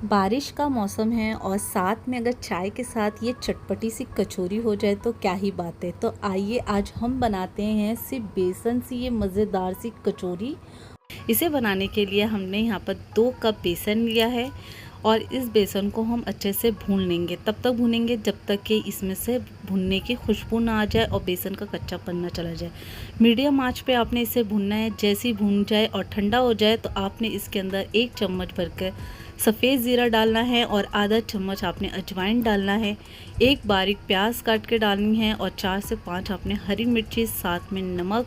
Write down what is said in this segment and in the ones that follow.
बारिश का मौसम है और साथ में अगर चाय के साथ ये चटपटी सी कचौरी हो जाए तो क्या ही बात है। तो आइए आज हम बनाते हैं सिर्फ बेसन से ये मज़ेदार सी कचौरी। इसे बनाने के लिए हमने यहाँ पर 2 कप बेसन लिया है और इस बेसन को हम अच्छे से भून लेंगे। तब तक भूनेंगे जब तक कि इसमें से भुनने की खुशबू ना आ जाए और बेसन का कच्चापन ना चला जाए। मीडियम आंच पे आपने इसे भूनना है। जैसे ही भून जाए और ठंडा हो जाए तो आपने इसके अंदर 1 चम्मच भरकर सफ़ेद ज़ीरा डालना है और आधा चम्मच आपने अजवाइन डालना है। एक बारीक प्याज काट के डालनी है और 4 से 5 आपने हरी मिर्ची, साथ में नमक,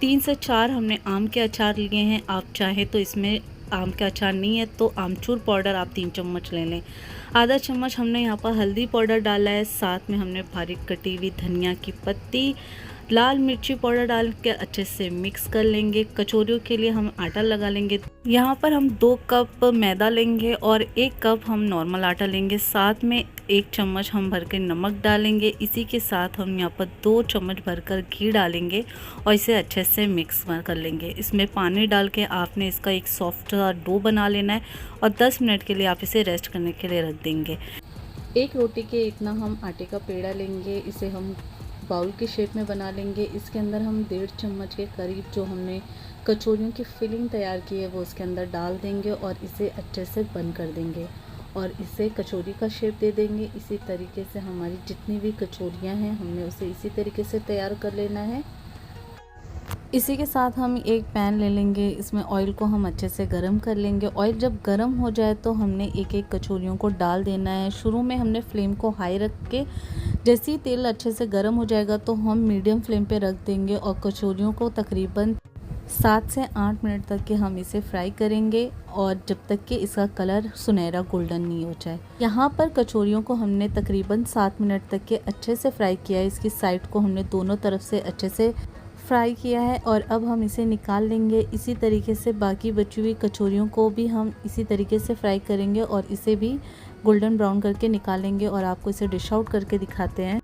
3 से 4 हमने आम के अचार लिए हैं। आप चाहें तो इसमें आम का अचार नहीं है तो आमचूर पाउडर आप 3 चम्मच ले लें। आधा चम्मच हमने यहाँ पर हल्दी पाउडर डाला है। साथ में हमने बारीक कटी हुई धनिया की पत्ती, लाल मिर्ची पाउडर डाल के अच्छे से मिक्स कर लेंगे। कचौरियों के लिए हम आटा लगा लेंगे। यहाँ पर हम 2 कप मैदा लेंगे और 1 कप हम नॉर्मल आटा लेंगे। साथ में 1 चम्मच हम भर के नमक डालेंगे। इसी के साथ हम यहाँ पर 2 चम्मच भरकर घी डालेंगे और इसे अच्छे से मिक्स कर लेंगे। इसमें पानी डाल के आपने इसका एक सॉफ्ट डो बना लेना है और 10 मिनट के लिए आप इसे रेस्ट करने के लिए रख देंगे। एक रोटी के इतना हम आटे का पेड़ा लेंगे। इसे हम बाउल के शेप में बना लेंगे। इसके अंदर हम 1.5 चम्मच के करीब जो हमने कचौरियों की फिलिंग तैयार की है वो उसके अंदर डाल देंगे और इसे अच्छे से बंद कर देंगे और इसे कचौरी का शेप दे देंगे। इसी तरीके से हमारी जितनी भी कचौरियाँ हैं हमने उसे इसी तरीके से तैयार कर लेना है। इसी के साथ हम एक पैन ले लेंगे। इसमें ऑयल को हम अच्छे से गरम कर लेंगे। ऑयल जब गरम हो जाए तो हमने एक एक कचौरियों को डाल देना है। शुरू में हमने फ्लेम को हाई रख के जैसे ही तेल अच्छे से गर्म हो जाएगा तो हम मीडियम फ्लेम पे रख देंगे और कचौरियों को तकरीबन 7 से 8 मिनट तक के हम इसे फ्राई करेंगे और जब तक कि इसका कलर सुनहरा गोल्डन नहीं हो जाए। यहाँ पर कचौरियों को हमने तकरीबन 7 मिनट तक के अच्छे से फ्राई किया है। इसकी साइड को हमने दोनों तरफ से अच्छे से फ्राई किया है और अब हम इसे निकाल लेंगे। इसी तरीके से बाकी बची हुई कचौरियों को भी हम इसी तरीके से फ्राई करेंगे और इसे भी गोल्डन ब्राउन करके निकालेंगे और आपको इसे डिश आउट करके दिखाते हैं।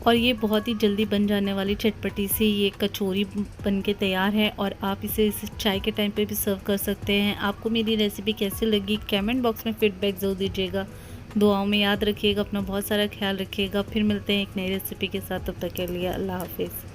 और ये बहुत ही जल्दी बन जाने वाली चटपटी सी ये कचौरी बन के तैयार है और आप इसे चाय के टाइम पे भी सर्व कर सकते हैं। आपको मेरी रेसिपी कैसी लगी कमेंट बॉक्स में फीडबैक ज़रूर दीजिएगा। दुआओं में याद रखिएगा, अपना बहुत सारा ख्याल रखिएगा। फिर मिलते हैं एक नई रेसिपी के साथ। तब तक के लिए अल्लाह हाफिज़।